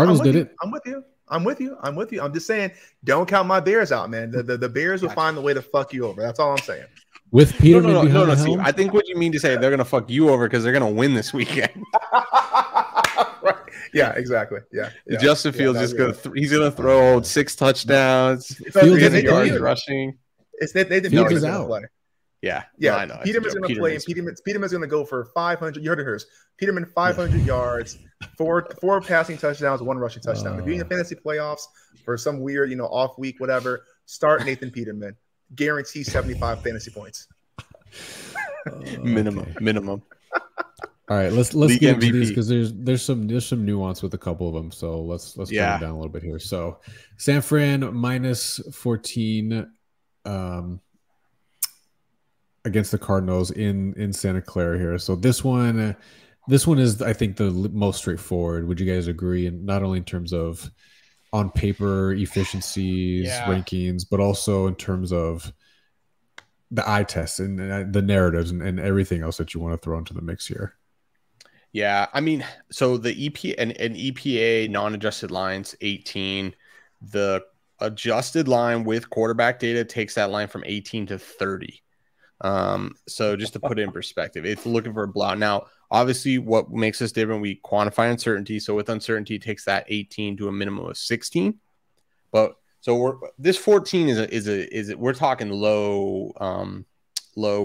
I'm with you. I'm just saying, don't count my Bears out, man. The Bears will find a way to fuck you over. That's all I'm saying. With Peterman no, Steve, I think what you mean to say, they're going to fuck you over because they're going to win this weekend. Yeah, exactly. Yeah. Justin Fields is he's gonna throw 6 touchdowns, Fields 300 yards rushing. It's Nathan Fields Peterman's is going to out. play. Yeah, Yeah, no, I know. Peterman's going to play, and Peterman's going to go for 500. You heard it first. Peterman 500 yards, four passing touchdowns, 1 rushing touchdown. If you're in the fantasy playoffs for some weird, off week, whatever, start Nathan Peterman. Guarantee 75 fantasy points. Minimum. All right, let's League get into MVP. these because there's some nuance with a couple of them. So let's calm down a little bit here. So San Fran -14 against the Cardinals in Santa Clara here. So this one is, I think, the most straightforward. Would you guys agree? And not only in terms of on paper efficiencies, rankings, but also in terms of the eye tests and the narratives and everything else that you want to throw into the mix here. Yeah, I mean, so the EPA non-adjusted lines 18, the adjusted line with quarterback data takes that line from 18 to 30. So just to put it in perspective, it's looking for a blowout. Now, obviously, what makes us different, we quantify uncertainty. So with uncertainty, it takes that 18 to a minimum of 16. But so this 14 is we're talking low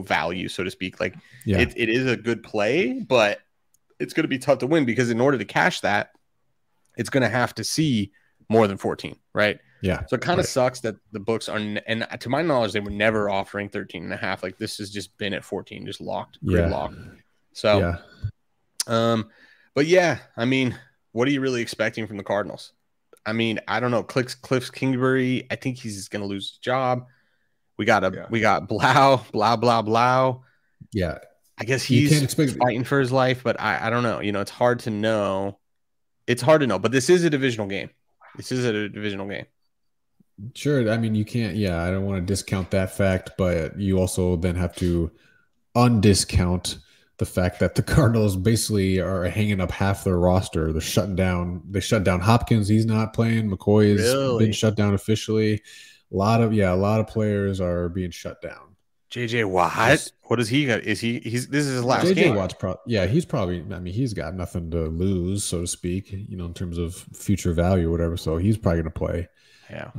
value, so to speak. Like it is a good play, but it's going to be tough to win because in order to cash that, it's going to have to see more than 14, right? Yeah. So it kind of sucks that the books are, and to my knowledge, they were never offering 13.5. Like this has just been at 14, just locked, locked. So, but yeah, I mean, what are you really expecting from the Cardinals? I mean, I don't know. Cliff Kingsbury, I think he's going to lose his job. We got Blau. Yeah. I guess he's fighting for his life, but I don't know. It's hard to know. It's hard to know, but this is a divisional game. Sure. I mean, you can't, I don't want to discount that fact, but you also then have to undiscount the fact that the Cardinals basically are hanging up half their roster. They're shutting down. They shut down Hopkins. He's not playing. McCoy has been shut down officially. A lot of players are being shut down. JJ Watt, what does he got? This is his last game. JJ Watt's he's probably, I mean, he's got nothing to lose, so to speak, in terms of future value or whatever. So he's probably going to play. Yeah.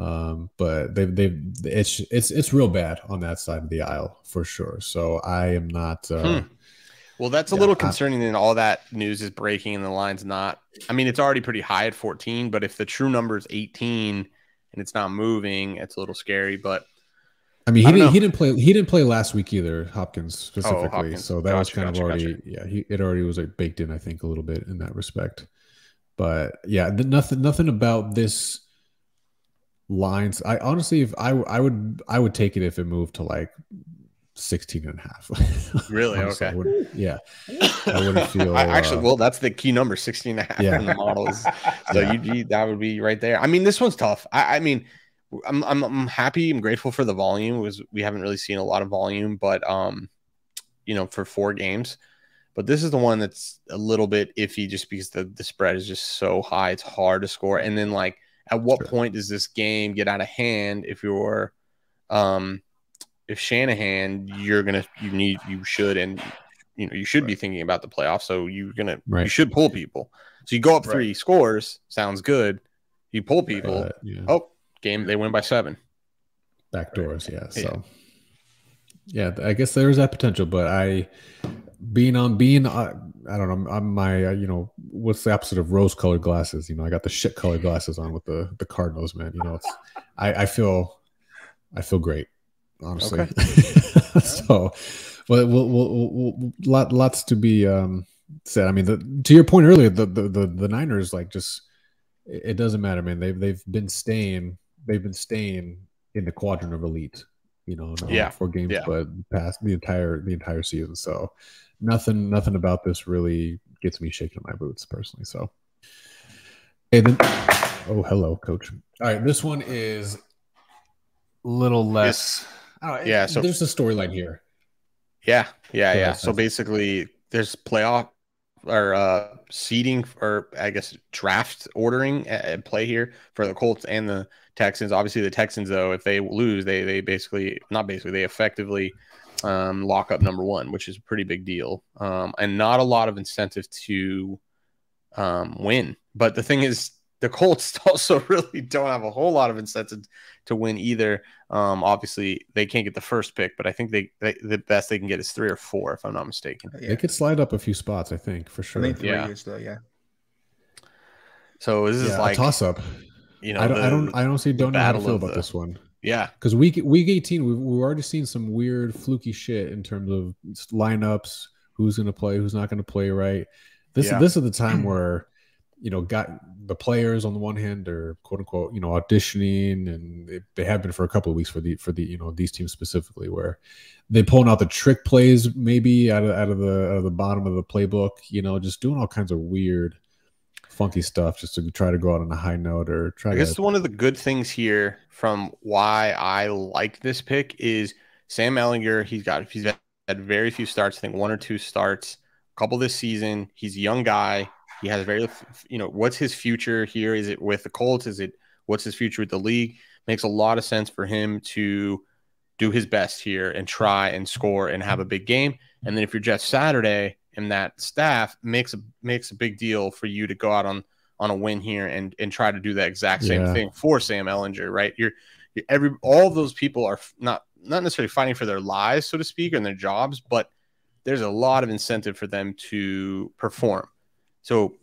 But it's real bad on that side of the aisle for sure. So I am not. Well, that's a little concerning. And all that news is breaking, and the line's not. I mean, it's already pretty high at 14, but if the true number is 18 and it's not moving, it's a little scary. But I mean, he didn't play last week either, Hopkins specifically. Hopkins. So that was kind of already it already was like baked in, I think, a little bit in that respect. But yeah, nothing about this lines. I honestly, if I would take it if it moved to like 16.5. Really? Okay. I wouldn't feel. Well, that's the key number, 16.5 in the models. So that would be right there. I mean, this one's tough. I mean, I'm happy. I'm grateful for the volume. We haven't really seen a lot of volume, but for 4 games. But this is the one that's a little bit iffy, just because the spread is just so high. It's hard to score. And then, like, at what point does this game get out of hand? If you're, if Shanahan, you should be thinking about the playoffs. So you should pull people. So you go up 3 scores, sounds good. You pull people. Game, they win by 7. Backdoors, So, I guess there's that potential. But I don't know. I'm my, what's the opposite of rose-colored glasses? I got the shit-colored glasses on with the Cardinals, man. I feel great, honestly. Okay. So, but we'll lots to be said. I mean, to your point earlier, the Niners, like, just it doesn't matter, man. They've been staying in the quadrant of elite, 4 games, but past the entire season. So nothing about this really gets me shaking my boots personally. So, hello, coach. All right, this one is a little less. So there's a storyline here. Yeah. So basically, there's playoff or seeding, or I guess draft ordering at play here for the Colts and the Texans. Obviously, the Texans, though, if they lose, they effectively lock up number 1, which is a pretty big deal, and not a lot of incentive to win. But the thing is, the Colts also really don't have a whole lot of incentive to win either. Obviously, they can't get the first pick, but I think the best they can get is 3 or 4, if I'm not mistaken. They could slide up a few spots, I think, for sure. I think 3 is though, yeah. So this is like a toss up. You know, I don't know how to feel about this one. Yeah, because week 18, we've already seen some weird fluky shit in terms of lineups, who's going to play, who's not going to play. Right. This is the time where, got the players on the one hand are quote unquote, auditioning, and they have been for a couple of weeks for the these teams specifically, where they pulling out the trick plays maybe out of the bottom of the playbook, just doing all kinds of weird, funky stuff just to try to go out on a high note or try. I guess one of the good things here from why I like this pick is Sam Ehlinger. He's had very few starts. I think 1 or 2 starts, a couple this season. He's a young guy. He has very, what's his future here? Is it with the Colts? What's his future with the league? Makes a lot of sense for him to do his best here and try and score and have a big game. And then if you're Jeff Saturday and that staff, makes a big deal for you to go out on a win here and try to do that exact same thing for Sam Ehlinger, right? All of those people are not necessarily fighting for their lives, so to speak, and their jobs, but there's a lot of incentive for them to perform. So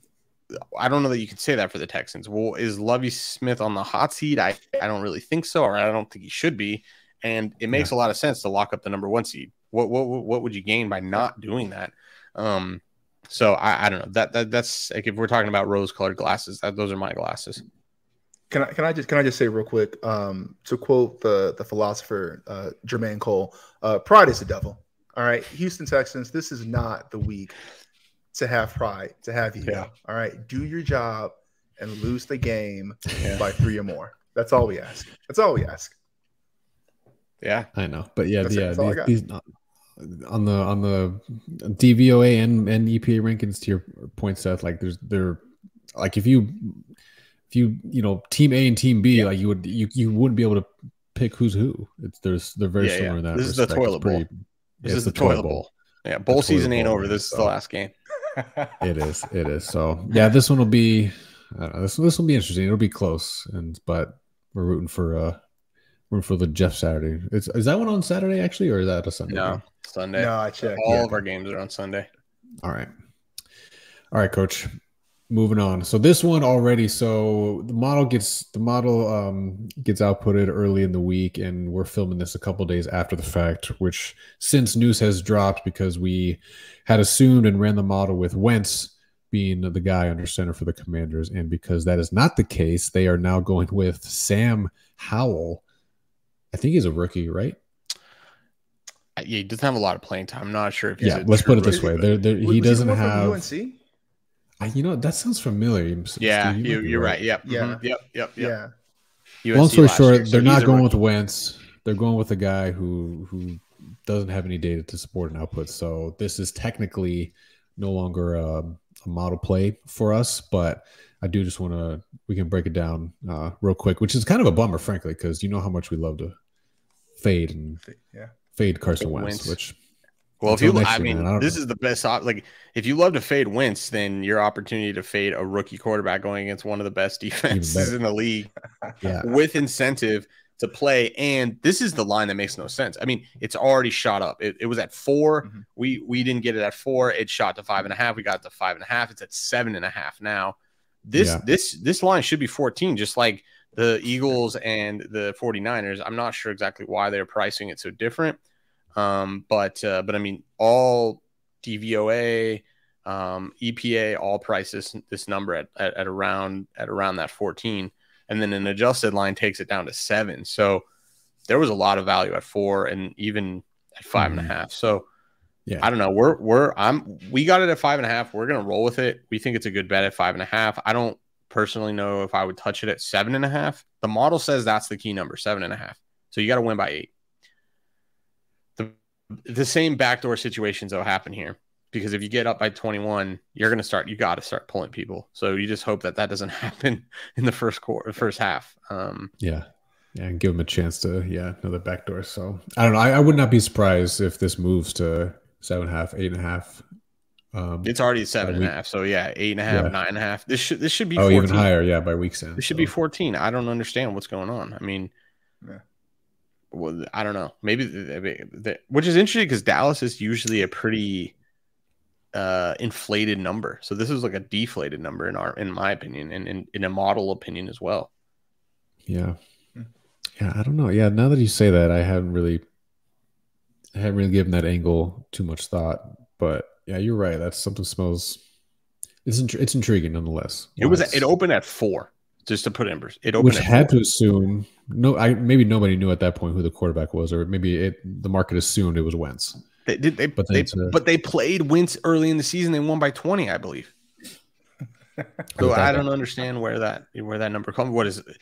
I don't know that you could say that for the Texans. Well, is Lovie Smith on the hot seat? I don't really think so, or I don't think he should be. And it makes a lot of sense to lock up the number 1 seed. What would you gain by not doing that? So I don't know. That's like, if we're talking about rose-colored glasses, those are my glasses. Can I just say real quick, to quote the philosopher Jermaine Cole, pride is the devil. All right, Houston Texans, this is not the week to have pride, to have ego. Yeah. All right, do your job and lose the game by 3 or more. That's all we ask. Yeah, I know, but these on the DVOA and EPA rankings, to your point, Seth, like they're like if you team A and team B, like you wouldn't be able to pick who's who. They're very similar in that. This is the toilet bowl. This is the toilet bowl. Yeah, bowl season ain't over. This is the last game. It is. So yeah, this one will be. I don't know, this will be interesting. It'll be close, but we're rooting for the Jeff Saturday. Is that one on Saturday actually, or is that a Sunday? No, game? Sunday. No, I checked. All of our games are on Sunday. All right, Coach. Moving on. So this one already. So the model gets outputted early in the week, and we're filming this a couple days after the fact. Which, since news has dropped, because we had assumed and ran the model with Wentz being the guy under center for the Commanders, and because that is not the case, they are now going with Sam Howell. I think he's a rookie, right? Yeah, he doesn't have a lot of playing time. I'm not sure if he's let's put it this way. He doesn't have UNC. That sounds familiar. Yeah, you're right. Yep. Yeah. Yep. Yeah. Long story short, they're not going with Wentz. They're going with a guy who doesn't have any data to support an output. So this is technically no longer a model play for us, but I do just want we can break it down real quick, which is kind of a bummer, frankly, because you know how much we love to fade Carson Wentz, which. Well, this is the best. Like, if you love to fade Wentz, then your opportunity to fade a rookie quarterback going against one of the best defenses in the league, with incentive to play. And this is the line that makes no sense. I mean, it's already shot up. It was at 4. Mm-hmm. We didn't get it at 4. It shot to 5.5. We got it to 5.5. It's at 7.5 now. This line should be 14, just like the Eagles and the 49ers. I'm not sure exactly why they're pricing it so different. But I mean, all DVOA, EPA, all price this number at around that 14, and then an adjusted line takes it down to 7. So there was a lot of value at 4 and even at 5.5. So I don't know. We got it at 5.5. We're gonna roll with it. We think it's a good bet at 5.5. I don't personally know if I would touch it at 7.5. The model says that's the key number, 7.5. So you got to win by 8. The same backdoor situations that'll happen here, because if you get up by 21, you got to start pulling people. So you just hope that doesn't happen in the first half. And give them a chance to another backdoor. So I don't know. I would not be surprised if this moves to 7.5, 8.5 It's already 7.5. So yeah, 8.5, 9.5. This should be 14. Even higher, yeah, by week's end. This should be 14. I don't understand what's going on. I mean, well, I don't know. Maybe which is interesting because Dallas is usually a pretty inflated number. So this is like a deflated number in my opinion, and in a model opinion as well. Yeah. Yeah, I don't know. Yeah, now that you say that, I haven't really given that angle too much thought. But yeah, you're right. That's something smells. It's intriguing nonetheless. It opened at 4, just to put it in. It opened. Which had to assume maybe nobody knew at that point who the quarterback was, or maybe the market assumed it was Wentz. But they played Wentz early in the season. They won by 20, I believe. So I don't understand where that number comes. What is it?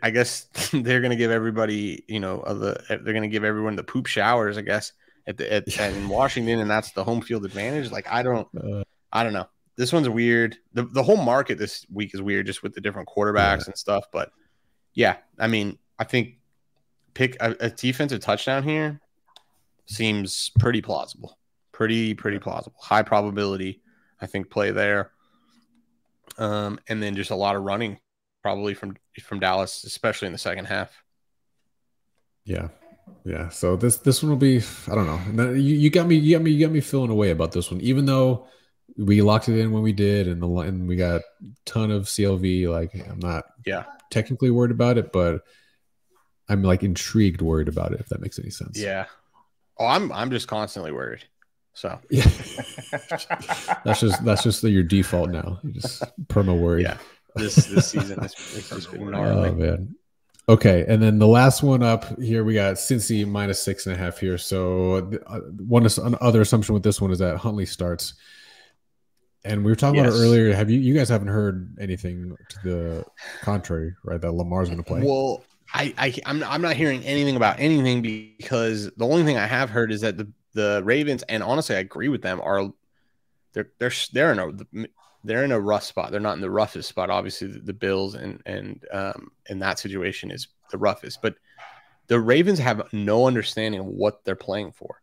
I guess they're going to give everybody, they're going to give everyone the poop showers, I guess, in Washington, and that's the home field advantage. Like I don't know. This one's weird. The whole market this week is weird, just with the different quarterbacks and stuff. But yeah, I mean, I think pick a defensive touchdown here seems pretty plausible. Pretty plausible. High probability, I think, play there. And then just a lot of running. Probably from Dallas, especially in the second half. Yeah. So this one will be. I don't know. You got me feeling away about this one, even though we locked it in when we did, and we got a ton of CLV. Like I'm not technically worried about it, but I'm like intrigued, worried about it. If that makes any sense. Yeah. Oh, I'm just constantly worried. So yeah, that's just your default now. You just perma worried. Yeah. This season it's just been gnarly. Oh man. Okay, and then the last one up here, we got Cincy minus 6.5 here. So other assumption with this one is that Huntley starts, and we were talking about it earlier. Have you guys haven't heard anything to the contrary, right? That Lamar's going to play. Well, I'm not hearing anything about anything because the only thing I have heard is that the Ravens, and honestly, I agree with them, they're in a rough spot. They're not in the roughest spot. Obviously, the Bills and that situation is the roughest. But the Ravens have no understanding of what they're playing for.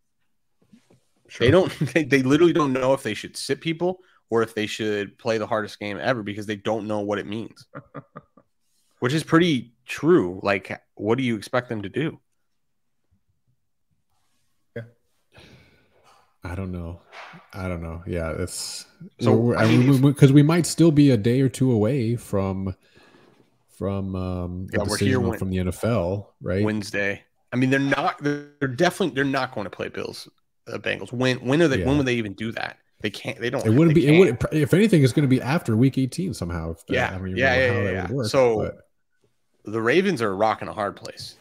Sure. They don't. They literally don't know if they should sit people or if they should play the hardest game ever because they don't know what it means. Which is pretty true. Like, what do you expect them to do? I don't know. Yeah, it's so because we might still be a day or two away from a decision from the NFL, right? Wednesday. I mean, they're definitely not going to play Bills, Bengals. When are they? Yeah. When would they even do that? They can't. They don't. It wouldn't be. It would. If anything, it's going to be after Week 18 somehow. Yeah. Work, so the Ravens are rocking a hard place,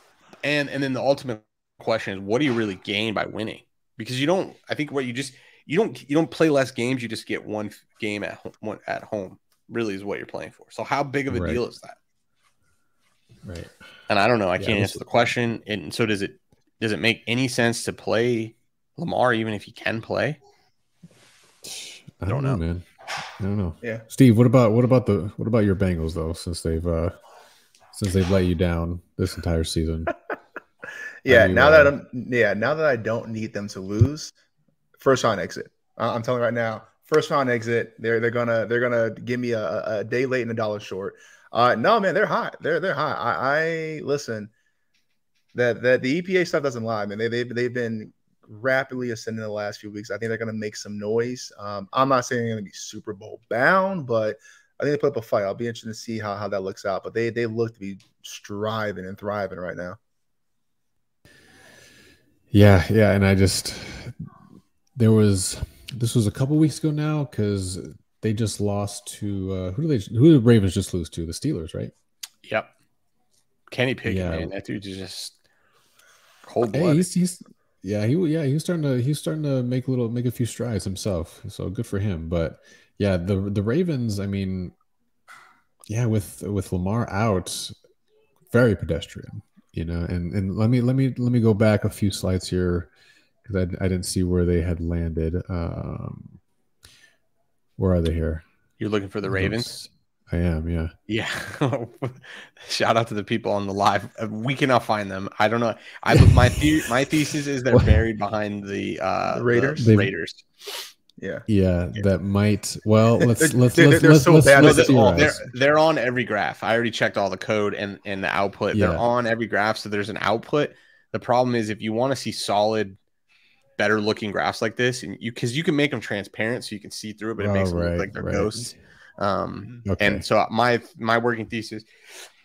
and then the ultimate question is, what do you really gain by winning? Because you don't. I think you don't play less games. You just get one game at home. Really, is what you're playing for. So how big of a deal is that? Right. And I don't know. I can't answer the question. And so does it make any sense to play Lamar even if he can play? I don't know, man. I don't know. Yeah. Steve, what about your Bengals though? Since they've let you down this entire season. Now that I don't need them to lose, first round exit. I'm telling you right now, first round exit. They're gonna give me a day late and a dollar short. No, man, they're hot. They're hot. I listen. That the EPA stuff doesn't lie, man. They've been rapidly ascending the last few weeks. I think they're gonna make some noise. I'm not saying they're gonna be Super Bowl bound, but I think they put up a fight. I'll be interested to see how that looks out. But they look to be striving and thriving right now. Yeah, and this was a couple weeks ago now because they just lost to who did the Ravens just lose to? The Steelers, right? Yep. Kenny Pickett, man, that dude is just cold blooded. He's starting to make a few strides himself. So good for him. But yeah, the Ravens, I mean, yeah, with Lamar out, very pedestrian. And let me go back a few slides here because I didn't see where they had landed. Where are they here? You're looking for the Ravens? I am, yeah. Yeah. Shout out to the people on the live. We cannot find them. I don't know. My thesis is they're buried behind the Raiders. Yeah, that might. Well, let's they're so bad. They're on every graph. I already checked all the code and the output. Yeah. They're on every graph, so there's an output. The problem is if you want to see solid, better looking graphs like this, and because you can make them transparent so you can see through it, but it makes them look like they're ghosts. And so my working thesis,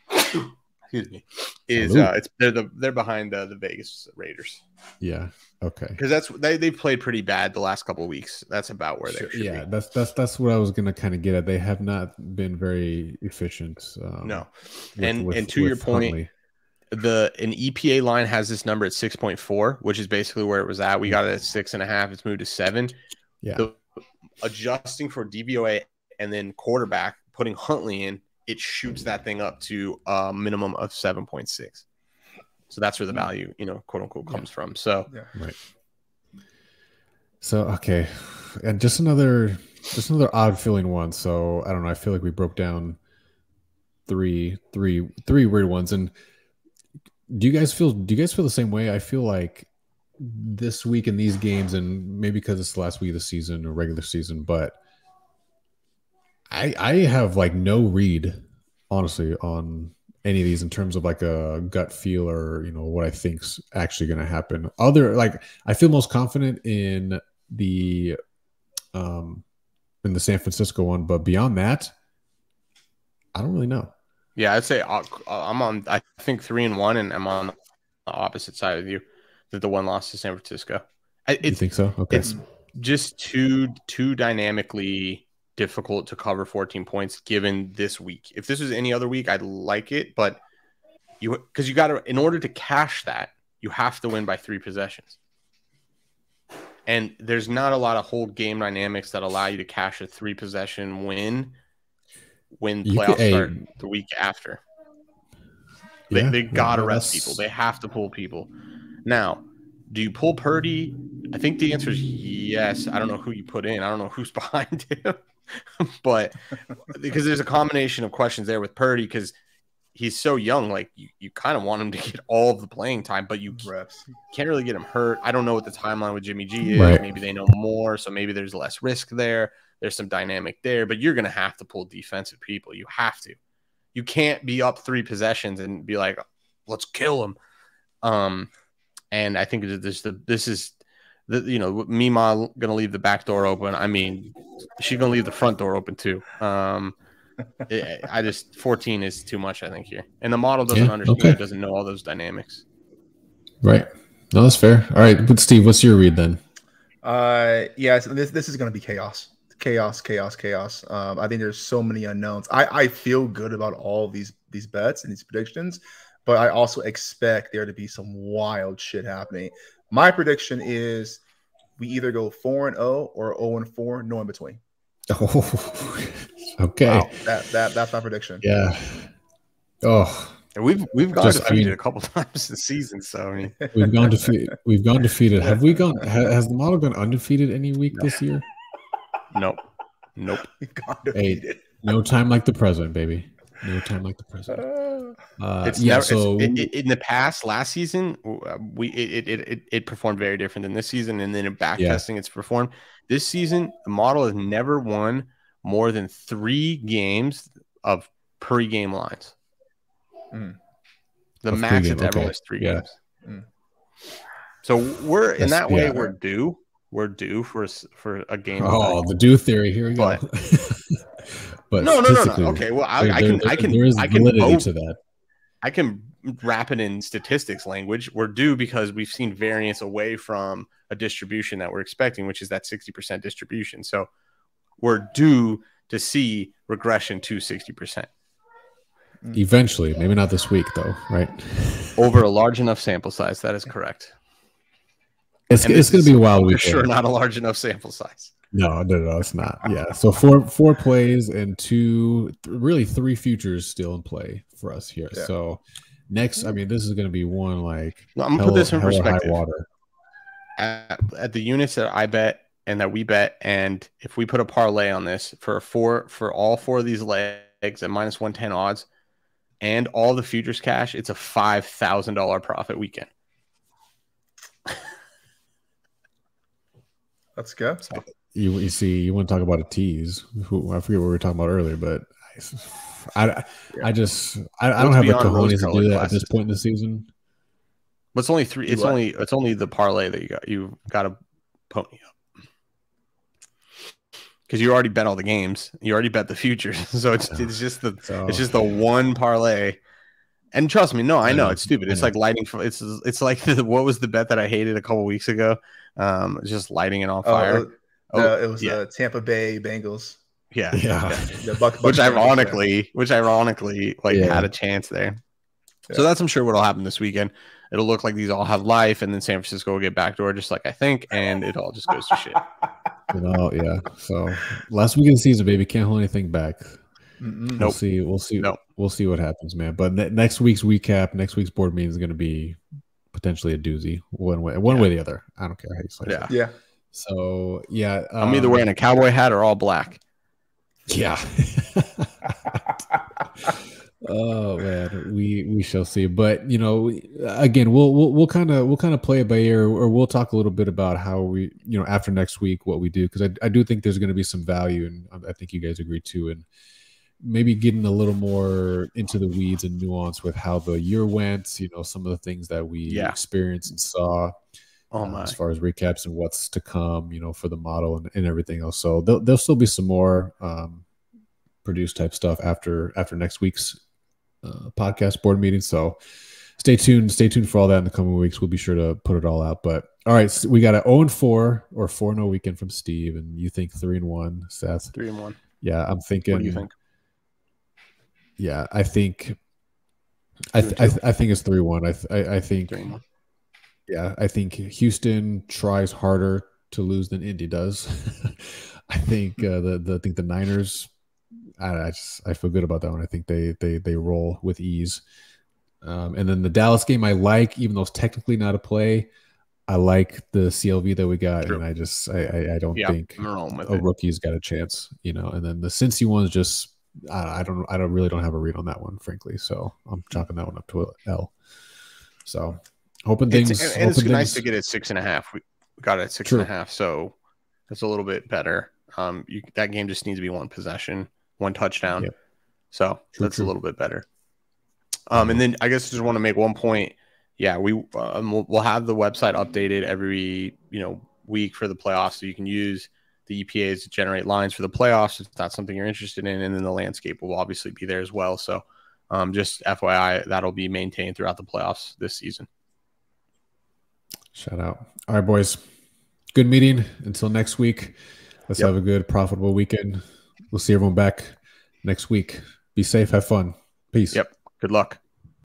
excuse me, is they're behind the Vegas Raiders. Yeah. Okay. Because they've played pretty bad the last couple of weeks. That's about where they should be. Yeah, that's what I was gonna kind of get at. They have not been very efficient. No, and to your point, Huntley. an EPA line has this number at 6.4, which is basically where it was at. We got it at 6.5. It's moved to 7. Yeah. Adjusting for DVOA and then quarterback, putting Huntley in, it shoots that thing up to a minimum of 7.6. So that's where the value, quote unquote, comes from. So, right. So, okay. And just another odd feeling one. So I don't know. I feel like we broke down three weird ones. And do you guys feel the same way? I feel like this week in these games, and maybe because it's the last week of the season or regular season, but I have like no read, honestly, on any of these in terms of like a gut feel or what I think's actually going to happen. I feel most confident in the San Francisco one, but beyond that, I don't really know. Yeah, I'd say I'm on. I think 3-1, and I'm on the opposite side of you. That the one loss to San Francisco. You think so? Okay. It's just too dynamically difficult to cover 14 points given this week. If this was any other week, I'd like it, but because you got to, in order to cash that, you have to win by 3 possessions. And there's not a lot of whole game dynamics that allow you to cash a 3-possession win when playoffs start the week after. They got to rest people. They have to pull people. Now, do you pull Purdy? I think the answer is yes. I don't know who you put in. I don't know who's behind him. But because there's a combination of questions there with Purdy because he's so young, like you kind of want him to get all of the playing time, but you can't really get him hurt. I don't know what the timeline with Jimmy G is. Right. Maybe they know more, so maybe there's less risk there. There's some dynamic there, but you're going to have to pull defensive people. You have to. You can't be up 3 possessions and be like, let's kill him. And I think this is Mima going to leave the back door open. I mean, she's going to leave the front door open too. 14 is too much, I think, here. And the model doesn't understand, doesn't know all those dynamics. Right. No, that's fair. All right. But Steve, what's your read then? So this is going to be chaos. Chaos. I think there's so many unknowns. I feel good about all these bets and these predictions, but I also expect there to be some wild shit happening. My prediction is we either go 4-0 or 0-4, no in between. Oh, okay. Wow. That's my prediction. Yeah. Oh, and we've gone defeated a couple times this season, so I mean we've gone defeated. Have we gone? Has the model gone undefeated any week this year? Nope. We've gone defeated. Hey, no time like the present, baby. No time like the present. In the past, last season, it performed very different than this season, and then in back testing, it's performed. This season, the model has never won more than 3 games of pre-game lines. The max it's ever won is 3 games. So we're in that way. We're due. We're due for a game. Oh, the due theory. Here we go. But no. Okay, well, I can validity to that. I can wrap it in statistics language. We're due because we've seen variance away from a distribution that we're expecting, which is that 60% distribution. So we're due to see regression to 60%. Eventually, maybe not this week, though, right? Over a large enough sample size, that is correct. It's going to be a wild week. For sure, not a large enough sample size. No, it's not. Yeah, so four plays and 3 futures still in play for us here. Yeah. So next, I mean, this is going to be one like I'm gonna put this in perspective. High water. At the units that I bet and that we bet, and if we put a parlay on this for all 4 of these legs at -110 odds, and all the futures cash, it's a $5,000 profit weekend. Let's go. you see, you want to talk about a tease. I forget what we were talking about earlier, but I don't have the cojones to do that at this point in the season. But it's only three. It's only the parlay that you got to pony up because you already bet all the games. You already bet the futures, so it's just the one parlay. And trust me, no, I know it's stupid. It's like lighting. It's like what was the bet that I hated a couple weeks ago? Just lighting it on fire. It was the Tampa Bay Bengals. Yeah. The Buck which ironically, like had a chance there. Yeah. So that's, I'm sure, what'll happen this weekend. It'll look like these all have life, and then San Francisco will get backdoor, just like I think, and it all just goes to shit. Yeah. So last week of the season, baby, can't hold anything back. Nope. We'll see. Nope. We'll see what happens, man. But next week's recap, next week's board meeting is going to be potentially a doozy, one way or the other. I don't care how you slice it. Yeah. So yeah, I'm either wearing a cowboy hat or all black. Yeah. Oh man, we shall see. But again, we'll kind of play it by ear, or we'll talk a little bit about how we, after next week, what we do, because I do think there's going to be some value, and I think you guys agree too, and maybe getting a little more into the weeds and nuance with how the year went. Some of the things that we experienced and saw. As far as recaps and what's to come, for the model and everything else. So there'll still be some more produced type stuff after next week's podcast board meeting. So stay tuned for all that in the coming weeks. We'll be sure to put it all out. But all right, so we got an 0-4 or 4-0 weekend from Steve, and you think 3-1, Seth? 3-1. Yeah, I'm thinking. What do you think? Yeah, I think it's 3-1. I think 3-1. Yeah, I think Houston tries harder to lose than Indy does. I think the Niners. I feel good about that one. I think they roll with ease. And then the Dallas game I like, even though it's technically not a play. I like the CLV that we got, True. and I don't think a rookie's got a chance. And then the Cincy one's just I don't have a read on that one, frankly. So I'm chalking that one up to an L. So. It's nice to get it 6.5. We got it at 6.5, so that's a little bit better. That game just needs to be one possession, one touchdown. Yep. So that's a little bit better. And then I guess I just want to make one point. Yeah, we'll have the website updated every week for the playoffs, so you can use the EPAs to generate lines for the playoffs if that's something you're interested in, and then the landscape will obviously be there as well. So just FYI, that'll be maintained throughout the playoffs this season. Shout out. All right, boys. Good meeting. Until next week, let's have a good, profitable weekend. We'll see everyone back next week. Be safe. Have fun. Peace. Yep. Good luck.